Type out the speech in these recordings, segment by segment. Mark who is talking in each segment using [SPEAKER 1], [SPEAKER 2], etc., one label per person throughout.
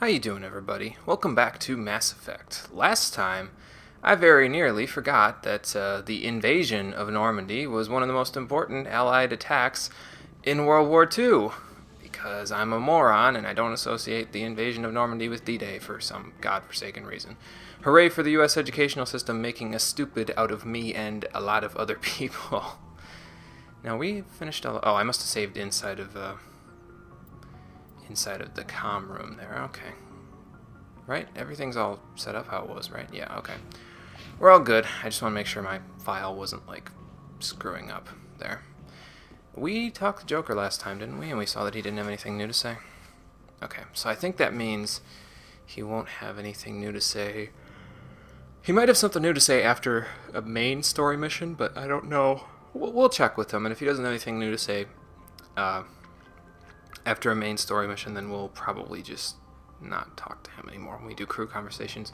[SPEAKER 1] How you doing, everybody? Welcome back to Mass Effect. Last time, I very nearly forgot that the invasion of Normandy was one of the most important Allied attacks in World War II, because I'm a moron and I don't associate the invasion of Normandy with D-Day for some godforsaken reason. Hooray for the U.S. educational system making a stupid out of me and a lot of other people. Now we finished all... Oh, I must have saved inside of the comm room there. Okay. Right? Everything's all set up how it was, right? Yeah, okay. We're all good. I just want to make sure my file wasn't, screwing up there. We talked to Joker last time, didn't we? And we saw that he didn't have anything new to say. Okay, so I think that means he won't have anything new to say. He might have something new to say after a main story mission, but I don't know. We'll check with him, and if he doesn't have anything new to say after a main story mission, then we'll probably just not talk to him anymore when we do crew conversations.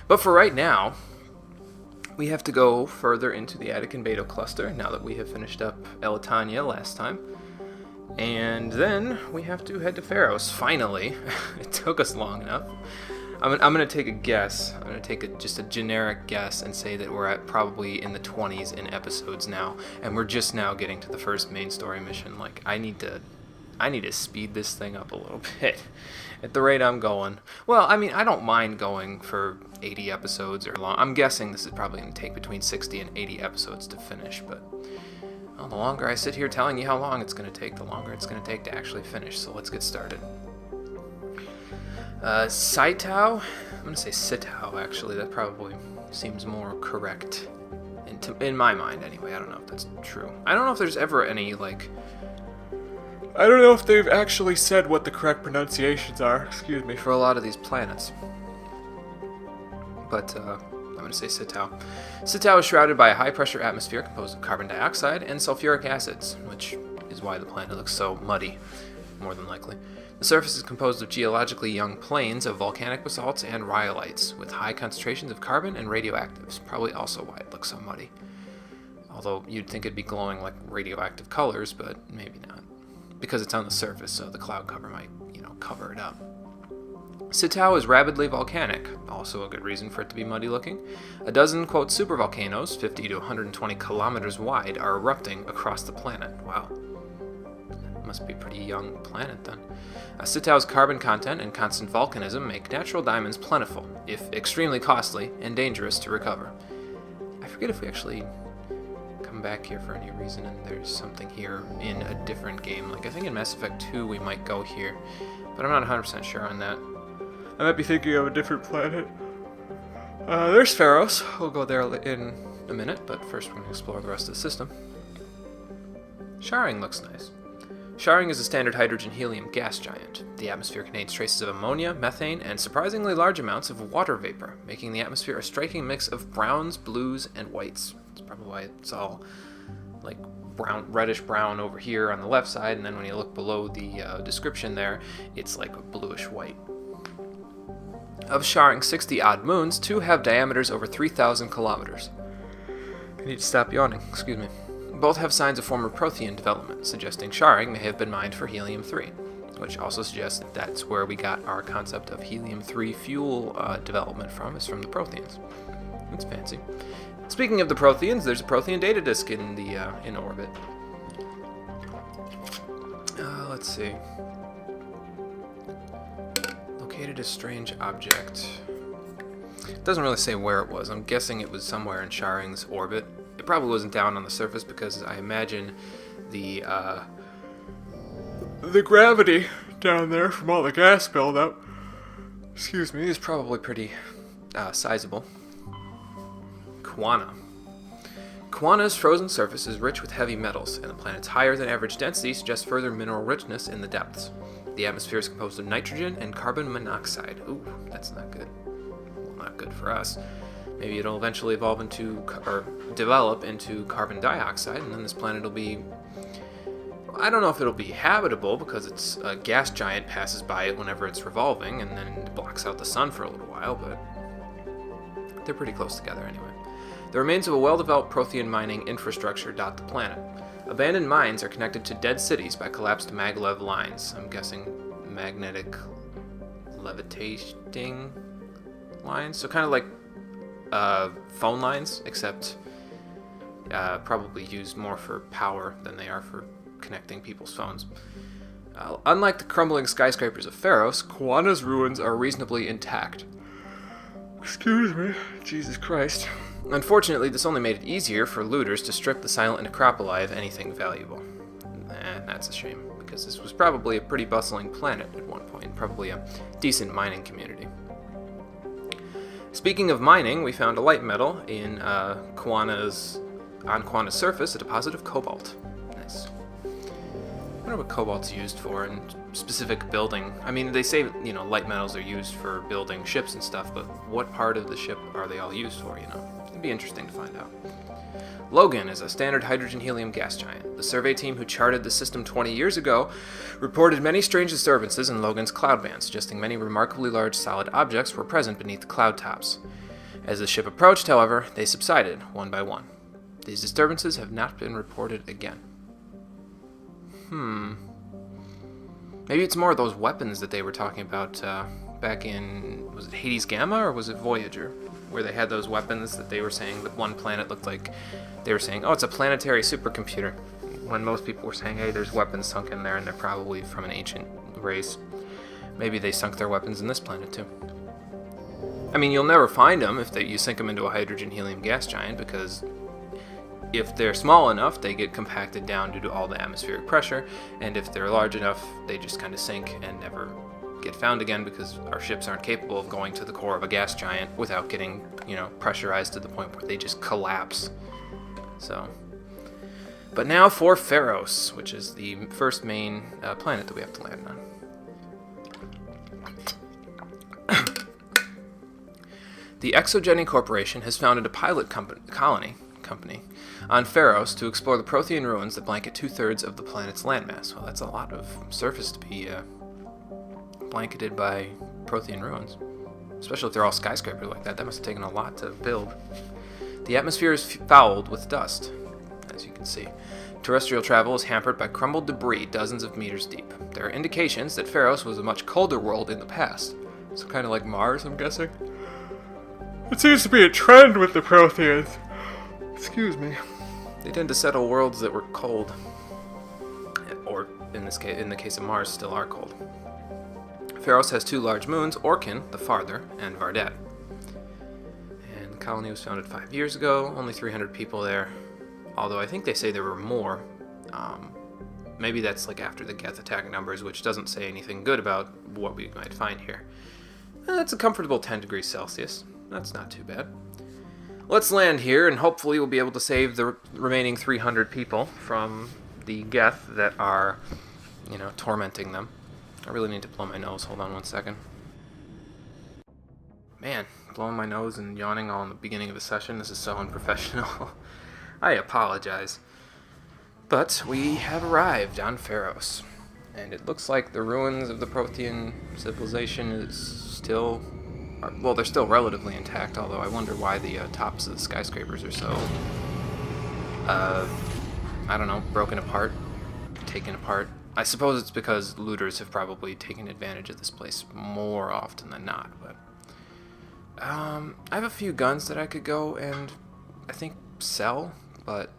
[SPEAKER 1] But for right now, we have to go further into the Attic and Beto cluster, now that we have finished up Elitania last time. And then we have to head to Pharos, finally. It took us long enough. I'm going to take a guess. I'm going to take just a generic guess and say that we're at probably in the 20s in episodes now, and we're just now getting to the first main story mission. I need to speed this thing up a little bit at the rate I'm going. Well, I mean, I don't mind going for 80 episodes or long. I'm guessing this is probably going to take between 60 and 80 episodes to finish, but well, the longer I sit here telling you how long it's going to take, the longer it's going to take to actually finish, so let's get started. Saitao? I'm going to say Sitao, actually. That probably seems more correct in my mind, anyway. I don't know if that's true. I don't know if there's ever any, I don't know if they've actually said what the correct pronunciations are, for a lot of these planets. But, I'm going to say Sitao. Sitao is shrouded by a high-pressure atmosphere composed of carbon dioxide and sulfuric acids, which is why the planet looks so muddy, more than likely. The surface is composed of geologically young plains of volcanic basalts and rhyolites, with high concentrations of carbon and radioactives, probably also why it looks so muddy. Although you'd think it'd be glowing like radioactive colors, but maybe not. Because it's on the surface, so the cloud cover might, cover it up. Sitao is rapidly volcanic, also a good reason for it to be muddy looking. A dozen, quote, supervolcanoes, 50 to 120 kilometers wide, are erupting across the planet. Wow. Must be a pretty young planet, then. Sitao's carbon content and constant volcanism make natural diamonds plentiful, if extremely costly and dangerous to recover. I forget if we actually come back here for any reason and there's something here in a different game. I think in Mass Effect 2 we might go here, but I'm not 100% sure on that. I might be thinking of a different planet. There's Feros. We'll go there in a minute, but first we're going to explore the rest of the system. Sharing looks nice. Sharing is a standard hydrogen-helium gas giant. The atmosphere contains traces of ammonia, methane, and surprisingly large amounts of water vapor, making the atmosphere a striking mix of browns, blues, and whites. That's probably why it's all brown, reddish-brown over here on the left side, and then when you look below the description there, it's like a bluish-white. Of Sharing's 60-odd moons, 2 have diameters over 3,000 kilometers. I need to stop yawning, excuse me. Both have signs of former Prothean development, suggesting Sharing may have been mined for helium-3, which also suggests that that's where we got our concept of helium-3 fuel development from, is from the Protheans. That's fancy. Speaking of the Protheans, there's a Prothean data disk in orbit. Let's see. Located a strange object. It doesn't really say where it was. I'm guessing it was somewhere in Sharing's orbit. It probably wasn't down on the surface because I imagine the gravity down there from all the gas buildup, is probably pretty sizable. Quana. Quana's frozen surface is rich with heavy metals, and the planet's higher than average density suggests further mineral richness in the depths. The atmosphere is composed of nitrogen and carbon monoxide. Ooh, that's not good. Well, not good for us. Maybe it'll eventually develop into carbon dioxide, and then this planet will be... I don't know if it'll be habitable, because it's a gas giant passes by it whenever it's revolving, and then it blocks out the sun for a little while, but they're pretty close together anyway. The remains of a well-developed Prothean mining infrastructure dot the planet. Abandoned mines are connected to dead cities by collapsed maglev lines. I'm guessing magnetic levitating lines. So kind of like phone lines, except probably used more for power than they are for connecting people's phones. Unlike the crumbling skyscrapers of Pharos, Kuana's ruins are reasonably intact. Excuse me, Jesus Christ. Unfortunately, this only made it easier for looters to strip the silent necropoli of anything valuable. That's a shame, because this was probably a pretty bustling planet at one point, probably a decent mining community. Speaking of mining, we found a light metal in Kuana's surface, a deposit of cobalt. Nice. I wonder what cobalt's used for in specific building. I mean, they say, light metals are used for building ships and stuff, but what part of the ship are they all used for, It'd be interesting to find out. Logan is a standard hydrogen-helium gas giant. The survey team who charted the system 20 years ago reported many strange disturbances in Logan's cloud band, suggesting many remarkably large solid objects were present beneath the cloud tops. As the ship approached, however, they subsided, one by one. These disturbances have not been reported again. Maybe it's more of those weapons that they were talking about back in, was it Hades Gamma or was it Voyager? Where they had those weapons that they were saying that one planet looked like, they were saying, oh, it's a planetary supercomputer. When most people were saying, hey, there's weapons sunk in there and they're probably from an ancient race. Maybe they sunk their weapons in this planet too. I mean, you'll never find them if you sink them into a hydrogen-helium gas giant, because if they're small enough, they get compacted down due to all the atmospheric pressure, and if they're large enough, they just kind of sink and never get found again, because our ships aren't capable of going to the core of a gas giant without getting, pressurized to the point where they just collapse. So, but now for Feros, which is the first main planet that we have to land on. The Exogeny Corporation has founded a pilot colony on Pharos to explore the Prothean ruins that blanket 2/3 of the planet's landmass. Well, that's a lot of surface to be blanketed by Prothean ruins, especially if they're all skyscrapers like that. That must have taken a lot to build. The atmosphere is fouled with dust, as you can see. Terrestrial travel is hampered by crumbled debris dozens of meters deep. There are indications that Pharos was a much colder world in the past. So kind of like Mars, I'm guessing? It seems to be a trend with the Protheans. Excuse me. They tend to settle worlds that were cold. Or, in the case of Mars, still are cold. Pharos has 2 large moons, Orkin, the farther, and Vardet. And the colony was founded 5 years ago, only 300 people there. Although I think they say there were more. Maybe that's like after the Geth attack numbers, which doesn't say anything good about what we might find here. It's a comfortable 10 degrees Celsius. That's not too bad. Let's land here, and hopefully we'll be able to save the remaining 300 people from the Geth that are, tormenting them. I really need to blow my nose. Hold on one second. Man, blowing my nose and yawning all in the beginning of a session. This is so unprofessional. I apologize. But we have arrived on Pharos. And it looks like the ruins of the Prothean civilization is still... Well, they're still relatively intact, although I wonder why the tops of the skyscrapers are so... broken apart, taken apart. I suppose it's because looters have probably taken advantage of this place more often than not, but... I have a few guns that I could go and, I think, sell, but...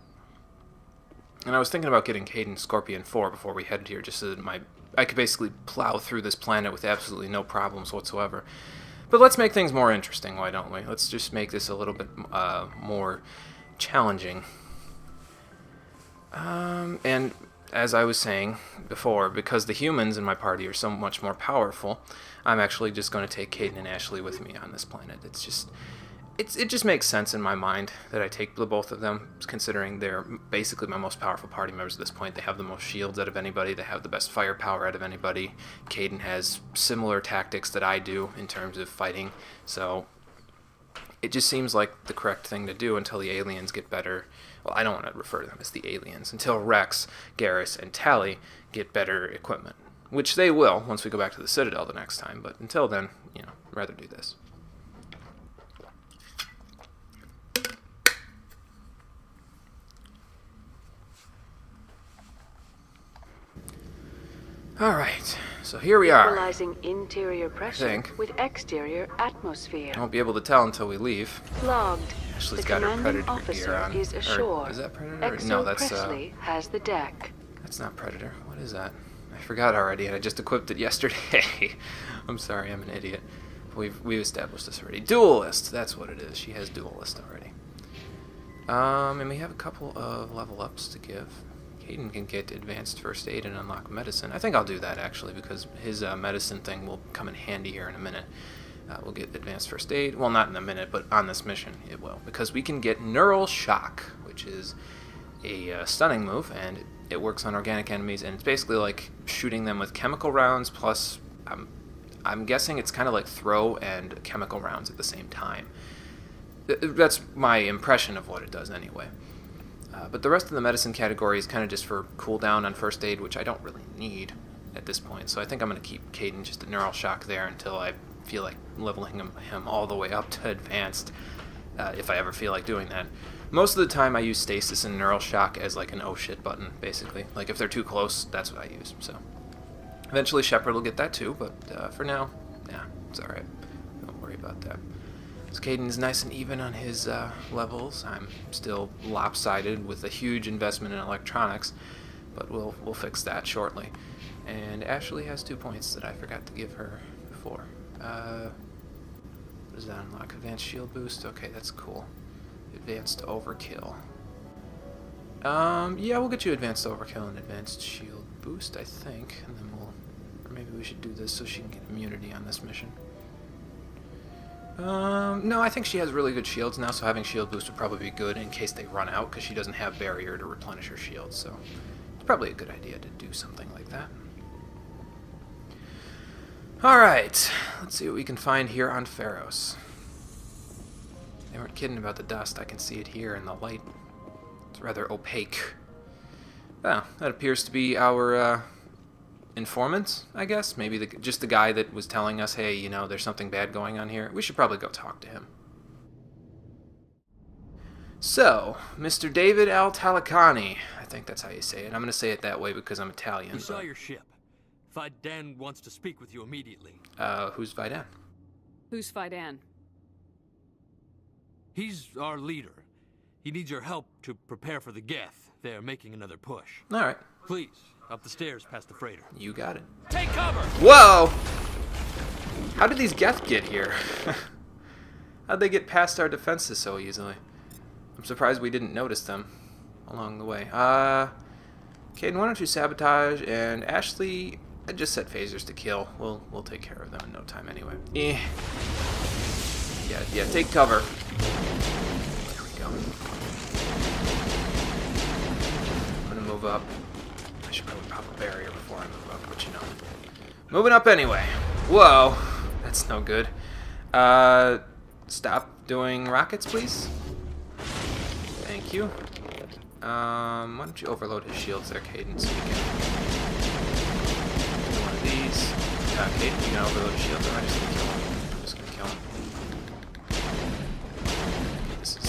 [SPEAKER 1] And I was thinking about getting Caden Scorpion 4 before we headed here, just so that I could basically plow through this planet with absolutely no problems whatsoever. But let's make things more interesting, why don't we? Let's just make this a little bit more challenging. And as I was saying before, because the humans in my party are so much more powerful, I'm actually just going to take Caden and Ashley with me on this planet. It just makes sense in my mind that I take the both of them, considering they're basically my most powerful party members at this point. They have the most shields out of anybody. They have the best firepower out of anybody. Caden has similar tactics that I do in terms of fighting. So it just seems like the correct thing to do until the aliens get better. Well, I don't want to refer to them as the aliens. Until Rex, Garrus, and Tally get better equipment. Which they will once we go back to the Citadel the next time. But until then, rather do this. Alright, So here we are.
[SPEAKER 2] Equalizing interior pressure
[SPEAKER 1] think.
[SPEAKER 2] with exterior atmosphere.
[SPEAKER 1] I won't be able to tell until we leave.
[SPEAKER 2] Logged.
[SPEAKER 1] Ashley's
[SPEAKER 2] The
[SPEAKER 1] got her
[SPEAKER 2] commanding
[SPEAKER 1] Predator
[SPEAKER 2] officer
[SPEAKER 1] gear on.
[SPEAKER 2] is ashore.
[SPEAKER 1] Or, is that Predator?
[SPEAKER 2] Exo
[SPEAKER 1] No, that's
[SPEAKER 2] Presley has the deck.
[SPEAKER 1] that's not Predator. What is that? I forgot already, and I just equipped it yesterday. I'm sorry, I'm an idiot. We've established this already. Duelist, that's what it is. She has Duelist already. And we have a couple of level ups to give. Caden can get Advanced First Aid and unlock Medicine. I think I'll do that actually because his Medicine thing will come in handy here in a minute. We'll get Advanced First Aid. Well, not in a minute, but on this mission it will. Because we can get Neural Shock, which is a stunning move, and it works on organic enemies, and it's basically like shooting them with chemical rounds plus, I'm guessing it's kind of like throw and chemical rounds at the same time. That's my impression of what it does anyway. But the rest of the medicine category is kind of just for cooldown on first aid, which I don't really need at this point. So I think I'm going to keep Caden just a Neural Shock there until I feel like leveling him all the way up to advanced, if I ever feel like doing that. Most of the time I use Stasis and Neural Shock as like an oh shit button, basically. Like if they're too close, that's what I use. So eventually Shepard will get that too, but for now, yeah, it's alright. Don't worry about that. So Caden's nice and even on his levels. I'm still lopsided with a huge investment in electronics, but we'll fix that shortly. And Ashley has 2 points that I forgot to give her before. What does that unlock? Advanced shield boost? Okay, that's cool. Advanced overkill. Yeah, we'll get you advanced overkill and advanced shield boost, I think. And then or maybe we should do this so she can get immunity on this mission. No, I think she has really good shields now, so having shield boost would probably be good in case they run out, because she doesn't have barrier to replenish her shield, so it's probably a good idea to do something like that. Alright, let's see what we can find here on Pharos. They weren't kidding about the dust. I can see it here in the light. It's rather opaque. Well, that appears to be our informant, I guess. Maybe just the guy that was telling us, hey, you know, there's something bad going on here. We should probably go talk to him. So, Mr. David Al-Talakani. I think that's how you say it. I'm going to say it that way because I'm Italian.
[SPEAKER 3] We saw your ship. Vidan wants to speak with you immediately.
[SPEAKER 1] Who's Vidan?
[SPEAKER 4] Who's Vidan?
[SPEAKER 3] He's our leader. He needs your help to prepare for the Geth. They're making another push.
[SPEAKER 1] Alright.
[SPEAKER 3] Please, up the stairs past the freighter.
[SPEAKER 1] You got it.
[SPEAKER 3] Take cover!
[SPEAKER 1] Whoa! How did these Geth get here? How'd they get past our defenses so easily? I'm surprised we didn't notice them along the way. Caden, why don't you sabotage? And Ashley, I just set phasers to kill. We'll take care of them in no time anyway. Yeah, take cover. There we go. I'm gonna move up. I should probably pop a barrier before I move up, but you know. Moving up anyway. Whoa, that's no good. Stop doing rockets, please. Thank you. Why don't you overload his shields there, Caden, so we can do one of these. Caden, you can overload his shields, or I'm just gonna kill him. I'm just gonna kill him. This is...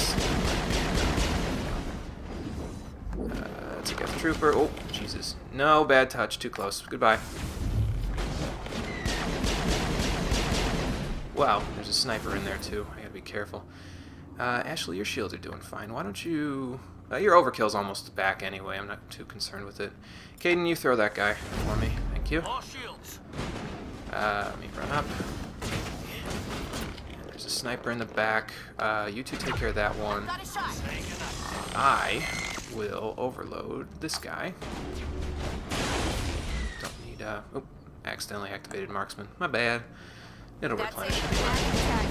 [SPEAKER 1] it's a Geth trooper. Oh, Jesus. No, bad touch. Too close. Goodbye. Wow, there's a sniper in there, too. I gotta be careful. Ashley, your shields are doing fine. Why don't you... your overkill's almost back anyway. I'm not too concerned with it. Caden, you throw that guy for me. Thank you.
[SPEAKER 3] All shields.
[SPEAKER 1] Let me run up. There's a sniper in the back. You two take care of that one. And I will overload this guy. Don't need, oh, accidentally activated marksman. My bad. It'll replenish anyway.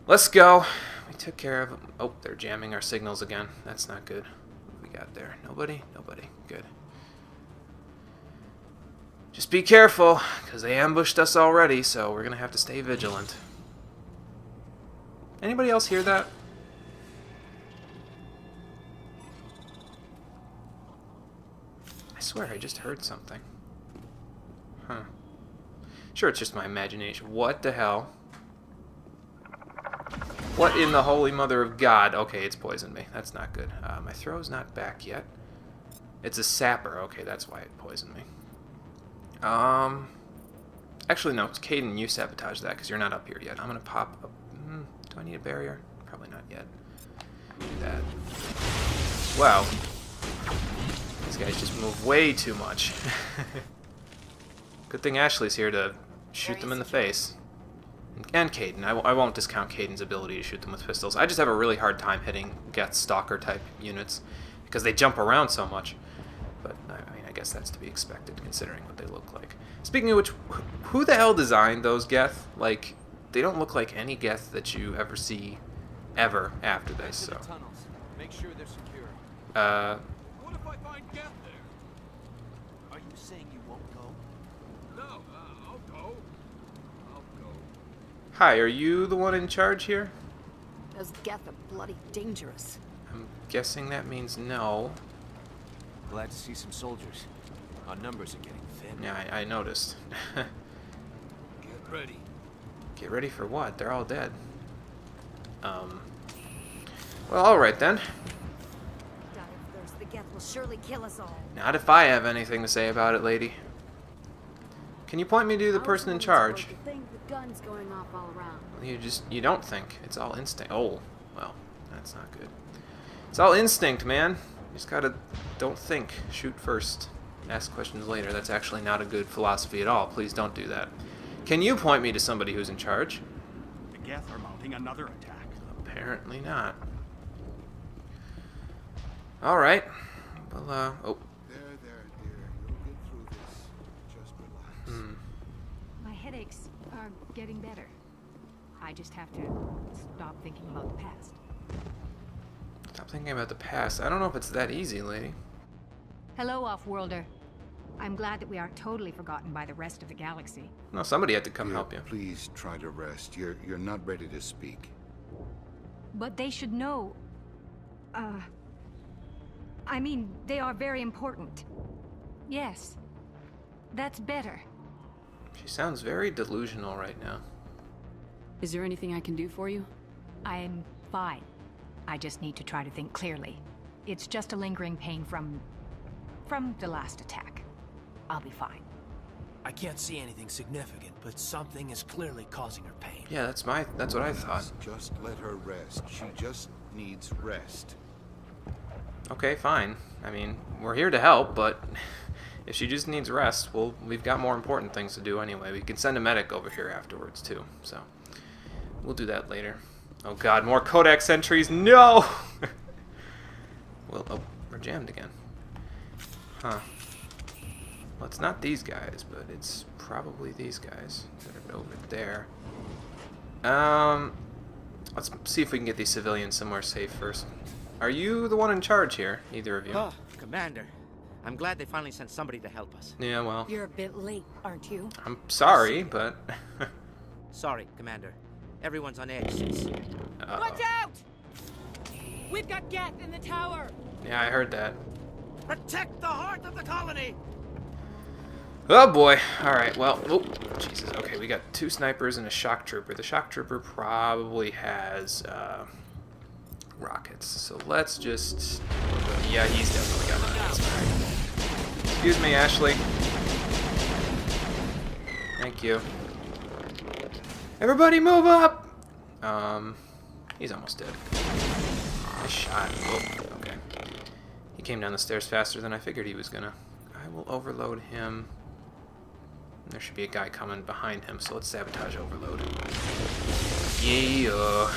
[SPEAKER 1] Let's go. We took care of them. Oh, they're jamming our signals again. That's not good. What we got there? Nobody? Nobody. Good. Just be careful, because they ambushed us already, so we're going to have to stay vigilant. Anybody else hear that? I swear I just heard something. Huh. Sure, it's just my imagination. What the hell? What in the holy mother of God? Okay, it's poisoned me. That's not good. My throw's not back yet. It's a sapper. Okay, that's why it poisoned me. Actually, no. It's Caden. You sabotage that because you're not up here yet. I'm gonna pop up. Do I need a barrier? Probably not yet. Do that. Wow. These guys just move way too much. Good thing Ashley's here to shoot them in the face. And Caden. I won't discount Caden's ability to shoot them with pistols. I just have a really hard time hitting Geth Stalker type units because they jump around so much. But I mean, I guess that's to be expected considering what they look like. Speaking of which, who the hell designed those Geth? Like, they don't look like any Geth that you ever see ever after this. So.
[SPEAKER 3] Make sure they're secure.
[SPEAKER 5] What if I find Geth there?
[SPEAKER 3] Are you saying you won't go?
[SPEAKER 5] No, I'll go.
[SPEAKER 1] Hi, are you the one in charge here?
[SPEAKER 6] Those Geth are bloody dangerous.
[SPEAKER 1] I'm guessing that means no.
[SPEAKER 3] Glad to see some soldiers. Our numbers are getting thin.
[SPEAKER 1] Yeah, I noticed.
[SPEAKER 5] Get ready.
[SPEAKER 1] Get ready for what? They're all dead. Well, alright then.
[SPEAKER 6] God, if there's the Geth will surely kill us all.
[SPEAKER 1] Not if I have anything to say about it, lady. Can you point me to the person in charge?
[SPEAKER 6] Think the guns going off all around.
[SPEAKER 1] You don't think. It's all instinct. Oh, well, that's not good. It's all instinct, man. You just gotta, don't think. Shoot first. Ask questions later. That's actually not a good philosophy at all. Please don't do that. Can you point me to somebody who's in charge?
[SPEAKER 7] The Geth are mounting another attack.
[SPEAKER 1] Apparently not. Alright. Well, oh.
[SPEAKER 8] There, dear. You'll get through this. Just relax.
[SPEAKER 9] My headaches are getting better. I just have to stop thinking about the past.
[SPEAKER 1] Stop thinking about the past. I don't know if it's that easy, lady.
[SPEAKER 9] Hello, Offworlder. I'm glad that we aren't totally forgotten by the rest of the galaxy.
[SPEAKER 1] No, somebody had to come
[SPEAKER 8] Dear,
[SPEAKER 1] help you.
[SPEAKER 8] Please try to rest. You're not ready to speak.
[SPEAKER 9] But they should know... I mean, they are very important. Yes. That's better.
[SPEAKER 1] She sounds very delusional right now.
[SPEAKER 4] Is there anything I can do for you?
[SPEAKER 9] I'm fine. I just need to try to think clearly. It's just a lingering pain from the last attack. I'll be fine.
[SPEAKER 10] I can't see anything significant, but something is clearly causing her pain.
[SPEAKER 1] Yeah, that's what I thought.
[SPEAKER 8] Just let her rest. She just needs rest.
[SPEAKER 1] Okay, fine. I mean, we're here to help, but if she just needs rest, well, we've got more important things to do anyway. We can send a medic over here afterwards, too, so we'll do that later. Oh god, more Codex entries! No! Well, oh, we're jammed again. Huh. Well, it's not these guys, but it's probably these guys that are over there. Let's see if we can get these civilians somewhere safe first. Are you the one in charge here? Either of you?
[SPEAKER 10] Oh, Commander. I'm glad they finally sent somebody to help us.
[SPEAKER 1] Yeah, well...
[SPEAKER 6] You're a bit late, aren't you?
[SPEAKER 1] I'm sorry, but...
[SPEAKER 10] Sorry, Commander. Everyone's on edge since...
[SPEAKER 1] Watch
[SPEAKER 11] out! We've got Geth in the tower!
[SPEAKER 1] Yeah, I heard that.
[SPEAKER 10] Protect the heart of the colony!
[SPEAKER 1] Oh boy. Alright, well... Oh, Jesus. Okay, we got 2 snipers and a shock trooper. The shock trooper probably has, rockets. So let's just... Yeah, he's definitely got rockets. Excuse me, Ashley. Thank you. Everybody move up! He's almost dead. Nice shot. Oh, okay. He came down the stairs faster than I figured he was gonna. I will overload him. There should be a guy coming behind him, so let's sabotage overload. Yeah.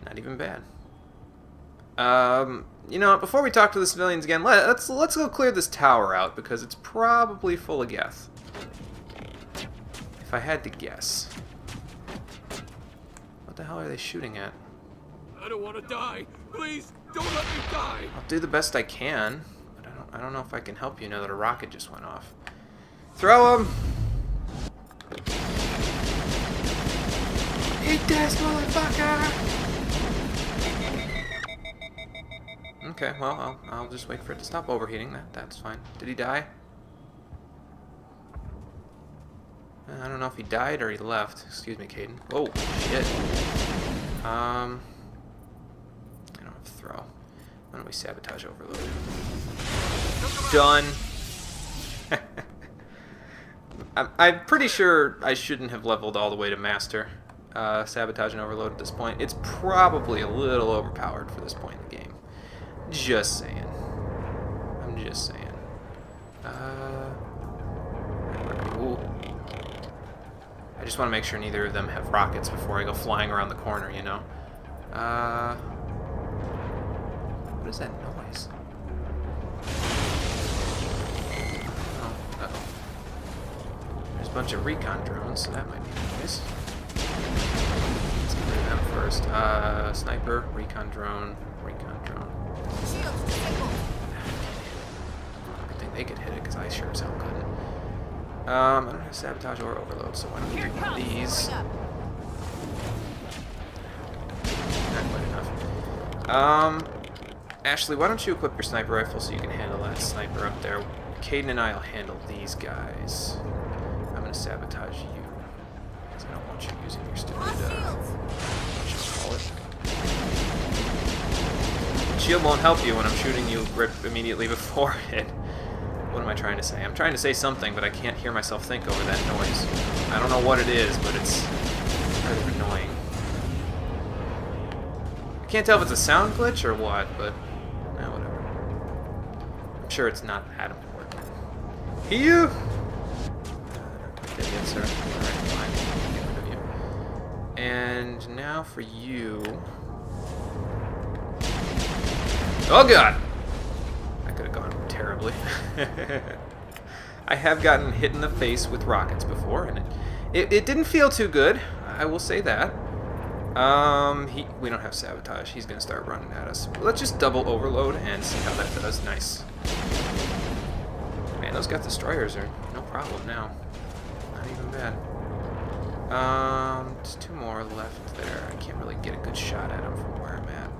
[SPEAKER 1] Not even bad. You know, before we talk to the civilians again, let's go clear this tower out because it's probably full of Geth. If I had to guess. What the hell are they shooting at?
[SPEAKER 5] I don't want to die. Please, don't let me die.
[SPEAKER 1] I'll do the best I can, but I don't know if I can help you now that a rocket just went off. Throw him! Eat this, motherfucker! Okay, well, I'll just wait for it to stop overheating. That's fine. Did he die? I don't know if he died or he left. Excuse me, Caden. Whoa, shit. I don't have to throw. Why don't we sabotage overload? Done. I'm pretty sure I shouldn't have leveled all the way to Master. Sabotage and Overload at this point. It's probably a little overpowered for this point in the game. Just saying. I'm just saying. Ooh. I just want to make sure neither of them have rockets before I go flying around the corner, you know? What is that noise? Oh, uh-oh. There's a bunch of recon drones, so that might be nice. Let's get rid of them first. Sniper, recon drone, recon drone. Good thing they could hit it, because I sure as hell couldn't. I don't have sabotage or overload, so why don't we do one of these? Not quite enough. Ashley, why don't you equip your sniper rifle so you can handle that sniper up there? Caden and I will handle these guys. I'm gonna sabotage you, because I don't want you using your stupid, what you call it? Shield won't help you when I'm shooting you right immediately before it. What am I trying to say? I'm trying to say something, but I can't hear myself think over that noise. I don't know what it is, but it's kind of annoying. I can't tell if it's a sound glitch or what, but whatever. I'm sure it's not that important. You! Dead yet, sir. Alright, fine. Get rid of you. And now for you. Oh god! Could have gone terribly. I have gotten hit in the face with rockets before, and it didn't feel too good. I will say that. We don't have sabotage. He's gonna start running at us. Let's just double overload and see how that does. Nice. Man, those Geth destroyers are no problem now. Not even bad. There's two more left there. I can't really get a good shot at them from where I'm at,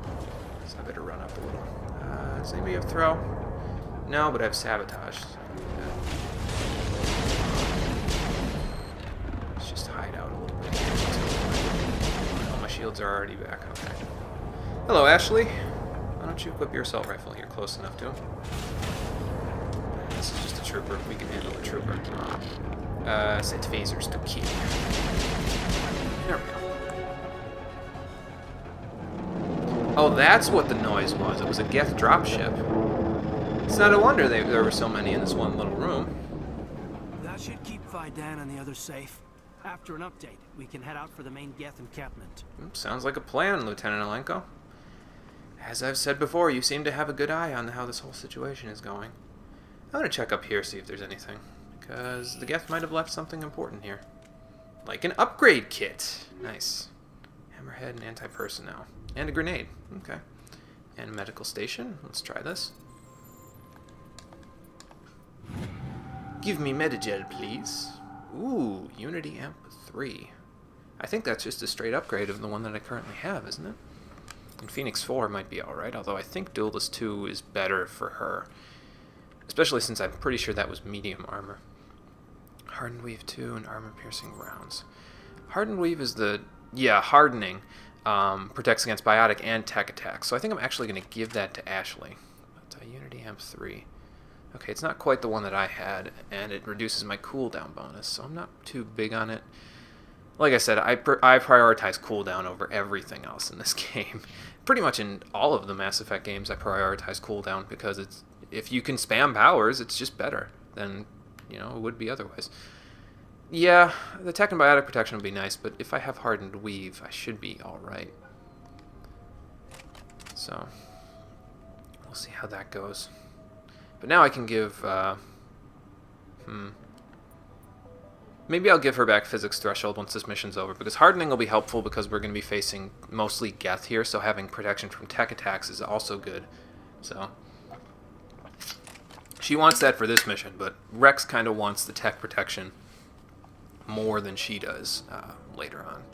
[SPEAKER 1] so I better run up a little. Does anybody have throw? No, but I have sabotage. Let's just hide out a little bit. Oh, my shields are already back. Okay. Hello, Ashley. Why don't you equip your assault rifle? You're close enough to him. This is just a trooper. We can handle a trooper. Set phasers to kill. There we go. Oh, that's what the noise was. It was a Geth dropship. It's not a wonder there were so many in this one little room.
[SPEAKER 10] That should keep Vidan and the others safe. After an update, we can head out for the main Geth encampment.
[SPEAKER 1] Sounds like a plan, Lieutenant Alenko. As I've said before, you seem to have a good eye on how this whole situation is going. I'm going to check up here, see if there's anything. Because the Geth might have left something important here. Like an upgrade kit. Nice. Hammerhead and anti-personnel. And a grenade. Okay. And a medical station. Let's try this. Give me Medigel, please. Ooh, Unity Amp 3. I think that's just a straight upgrade of the one that I currently have, isn't it? And Phoenix 4 might be alright, although I think Duelist 2 is better for her. Especially since I'm pretty sure that was medium armor. Hardened Weave 2 and armor-piercing rounds. Hardened Weave is the... yeah, hardening. Protects against biotic and tech attacks. So I think I'm actually going to give that to Ashley. But Unity Amp 3. Okay, it's not quite the one that I had, and it reduces my cooldown bonus, so I'm not too big on it. Like I said, I prioritize cooldown over everything else in this game. Pretty much in all of the Mass Effect games, I prioritize cooldown because it's if you can spam powers, it's just better than, it would be otherwise. Yeah, the tech and biotic protection would be nice, but if I have Hardened Weave, I should be alright. So, we'll see how that goes. But now I can give, maybe I'll give her back Physics Threshold once this mission's over, because hardening will be helpful because we're going to be facing mostly Geth here, so having protection from tech attacks is also good. So, she wants that for this mission, but Rex kind of wants the tech protection more than she does later on.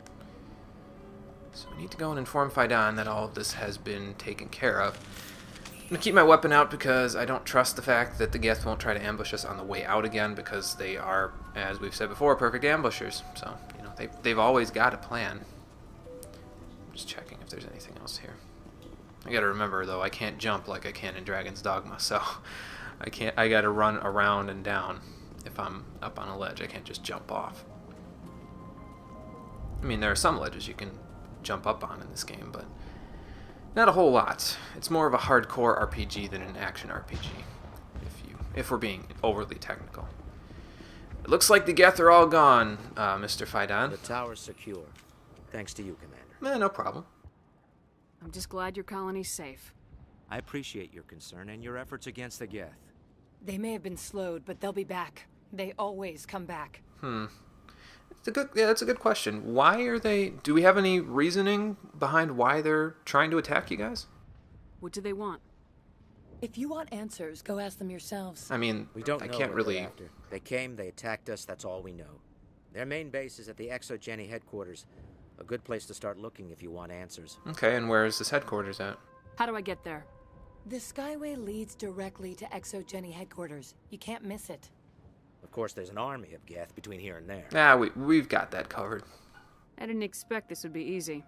[SPEAKER 1] So I need to go and inform Faidan that all of this has been taken care of. I'm going to keep my weapon out because I don't trust the fact that the Geth won't try to ambush us on the way out again, because they are, as we've said before, perfect ambushers. So, they've always got a plan. I'm just checking if there's anything else here. I gotta remember, though, I can't jump like I can in Dragon's Dogma, so I gotta run around and down if I'm up on a ledge. I can't just jump off. I mean, there are some ledges you can jump up on in this game, but not a whole lot. It's more of a hardcore RPG than an action RPG, if we're being overly technical. It looks like the Geth are all gone, Mr. Phidon.
[SPEAKER 12] The tower's secure. Thanks to you, Commander.
[SPEAKER 1] No problem.
[SPEAKER 4] I'm just glad your colony's safe.
[SPEAKER 12] I appreciate your concern and your efforts against the Geth.
[SPEAKER 11] They may have been slowed, but they'll be back. They always come back.
[SPEAKER 1] That's a good question. Why are they... Do we have any reasoning behind why they're trying to attack you guys?
[SPEAKER 4] What do they want?
[SPEAKER 11] If you want answers, go ask them yourselves.
[SPEAKER 1] I mean,
[SPEAKER 12] we don't
[SPEAKER 1] I
[SPEAKER 12] know
[SPEAKER 1] can't
[SPEAKER 12] what
[SPEAKER 1] really...
[SPEAKER 12] they're after. They came, they attacked us, that's all we know. Their main base is at the ExoGeni headquarters. A good place to start looking if you want answers.
[SPEAKER 1] Okay, and where is this headquarters at?
[SPEAKER 4] How do I get there?
[SPEAKER 11] The Skyway leads directly to ExoGeni headquarters. You can't miss it.
[SPEAKER 12] Of course, there's an army of Geth between here and there.
[SPEAKER 1] We've got that covered.
[SPEAKER 4] I didn't expect this would be easy.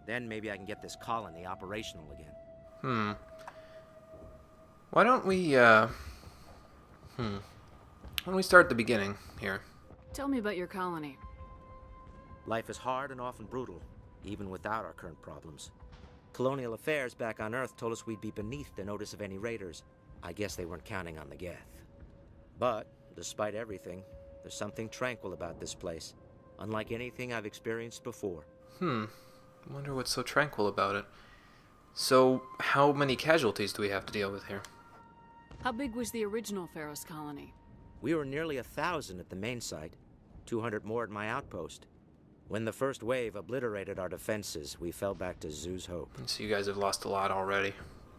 [SPEAKER 12] Then maybe I can get this colony operational again.
[SPEAKER 1] Why don't we, Why don't we start at the beginning here?
[SPEAKER 4] Tell me about your colony.
[SPEAKER 12] Life is hard and often brutal, even without our current problems. Colonial affairs back on Earth told us we'd be beneath the notice of any raiders. I guess they weren't counting on the Geth. But, despite everything, there's something tranquil about this place, unlike anything I've experienced before.
[SPEAKER 1] I wonder what's so tranquil about it. So, how many casualties do we have to deal with here?
[SPEAKER 4] How big was the original Pharos colony?
[SPEAKER 12] We were nearly 1,000 at the main site, 200 more at my outpost. When the first wave obliterated our defenses, we fell back to Zoo's hope.
[SPEAKER 1] So you guys have lost a lot already.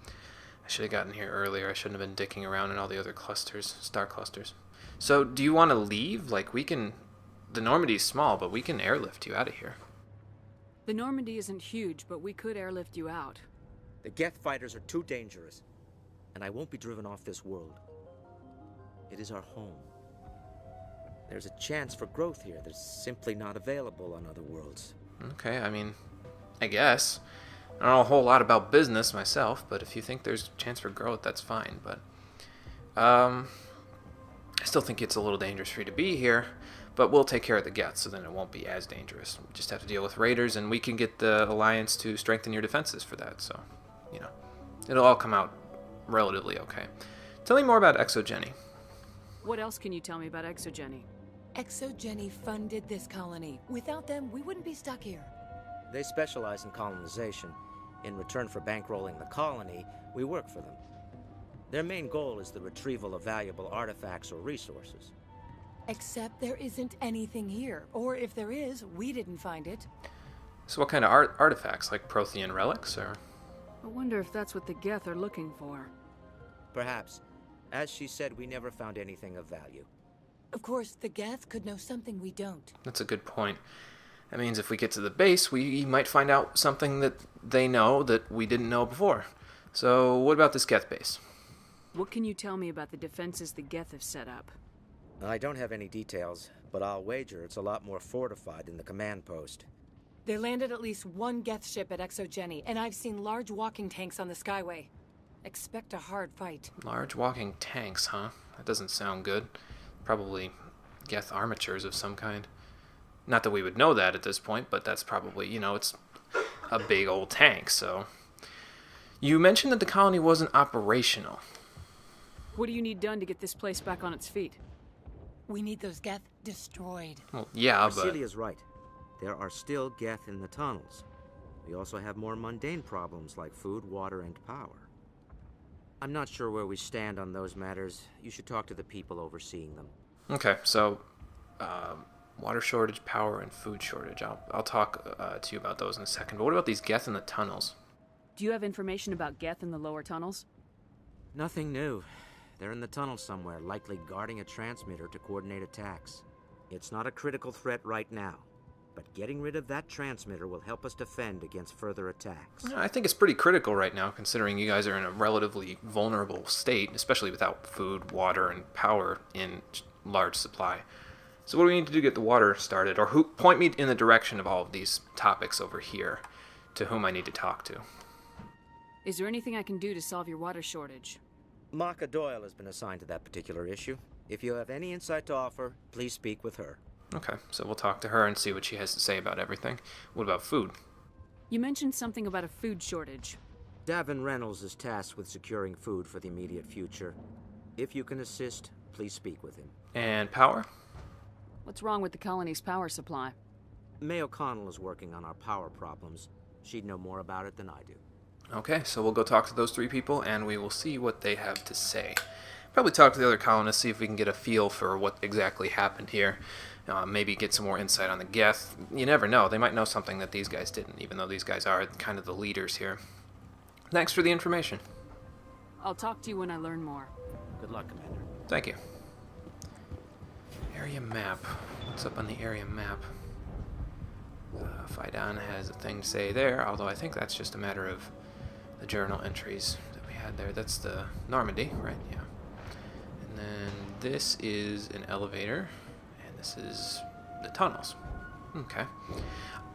[SPEAKER 1] I should have gotten here earlier. I shouldn't have been dicking around in all the other clusters, star clusters. So, do you want to leave? Like, we can... The Normandy's small, but we can airlift you out of here.
[SPEAKER 4] The Normandy isn't huge, but we could airlift you out.
[SPEAKER 12] The Geth fighters are too dangerous, and I won't be driven off this world. It is our home. There's a chance for growth here that's simply not available on other worlds.
[SPEAKER 1] Okay, I mean, I guess. I don't know a whole lot about business myself, but if you think there's a chance for growth, that's fine. But, I still think it's a little dangerous for you to be here, but we'll take care of the Geth, so then it won't be as dangerous. We just have to deal with raiders, and we can get the Alliance to strengthen your defenses for that, so, you know, it'll all come out relatively okay. Tell me more about ExoGeni.
[SPEAKER 4] What else can you tell me about ExoGeni?
[SPEAKER 11] ExoGeni funded this colony. Without them, we wouldn't be stuck here.
[SPEAKER 12] They specialize in colonization. In return for bankrolling the colony, we work for them. Their main goal is the retrieval of valuable artifacts or resources.
[SPEAKER 11] Except there isn't anything here. Or if there is, we didn't find it.
[SPEAKER 1] So what kind of artifacts, like Prothean relics, or...?
[SPEAKER 4] I wonder if that's what the Geth are looking for.
[SPEAKER 12] Perhaps. As she said, we never found anything of value.
[SPEAKER 11] Of course, the Geth could know something we don't.
[SPEAKER 1] That's a good point. That means if we get to the base, we might find out something that they know that we didn't know before. So, what about this Geth base?
[SPEAKER 4] What can you tell me about the defenses the Geth have set up?
[SPEAKER 12] I don't have any details, but I'll wager it's a lot more fortified than the command post.
[SPEAKER 11] They landed at least one Geth ship at ExoGeni, and I've seen large walking tanks on the Skyway. Expect a hard fight.
[SPEAKER 1] Large walking tanks, huh? That doesn't sound good. Probably Geth armatures of some kind. Not that we would know that at this point, but that's probably, you know, it's a big old tank, so... You mentioned that the colony wasn't operational.
[SPEAKER 4] What do you need done to get this place back on its feet?
[SPEAKER 11] We need those Geth destroyed.
[SPEAKER 1] Well, yeah, but...
[SPEAKER 12] Celia's right. There are still Geth in the tunnels. We also have more mundane problems like food, water, and power. I'm not sure where we stand on those matters. You should talk to the people overseeing them.
[SPEAKER 1] Okay, so... water shortage, power, and food shortage. I'll talk to you about those in a second. But what about these Geth in the tunnels?
[SPEAKER 4] Do you have information about Geth in the lower tunnels?
[SPEAKER 12] Nothing new. They're in the tunnel somewhere, likely guarding a transmitter to coordinate attacks. It's not a critical threat right now, but getting rid of that transmitter will help us defend against further attacks.
[SPEAKER 1] I think it's pretty critical right now, considering you guys are in a relatively vulnerable state, especially without food, water, and power in large supply. So what do we need to do to get the water started? Or point me in the direction of all of these topics over here, to whom I need to talk to.
[SPEAKER 4] Is there anything I can do to solve your water shortage?
[SPEAKER 12] Maka Doyle has been assigned to that particular issue. If you have any insight to offer, please speak with her.
[SPEAKER 1] Okay, so we'll talk to her and see what she has to say about everything. What about food?
[SPEAKER 4] You mentioned something about a food shortage.
[SPEAKER 12] Davin Reynolds is tasked with securing food for the immediate future. If you can assist, please speak with him.
[SPEAKER 1] And power?
[SPEAKER 4] What's wrong with the colony's power supply?
[SPEAKER 12] May O'Connell is working on our power problems. She'd know more about it than I do.
[SPEAKER 1] Okay, so we'll go talk to those 3 people, and we will see what they have to say. Probably talk to the other colonists, see if we can get a feel for what exactly happened here. Maybe get some more insight on the Geth. You never know, they might know something that these guys didn't, even though these guys are kind of the leaders here. Thanks for the information.
[SPEAKER 4] I'll talk to you when I learn more.
[SPEAKER 12] Good luck, Commander.
[SPEAKER 1] Thank you. Area map. What's up on the area map? Phaidon has a thing to say there, although I think that's just a matter of the journal entries that we had there. That's the Normandy, right? Yeah. And then this is an elevator, and this is the tunnels. Okay.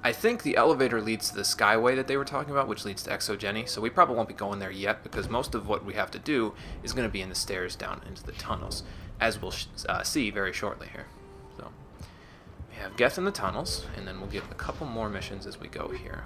[SPEAKER 1] I think the elevator leads to the Skyway that they were talking about, which leads to Exogeny, so we probably won't be going there yet, because most of what we have to do is going to be in the stairs down into the tunnels, as we'll see very shortly here. So we have Geth in the tunnels, and then we'll get a couple more missions as we go here.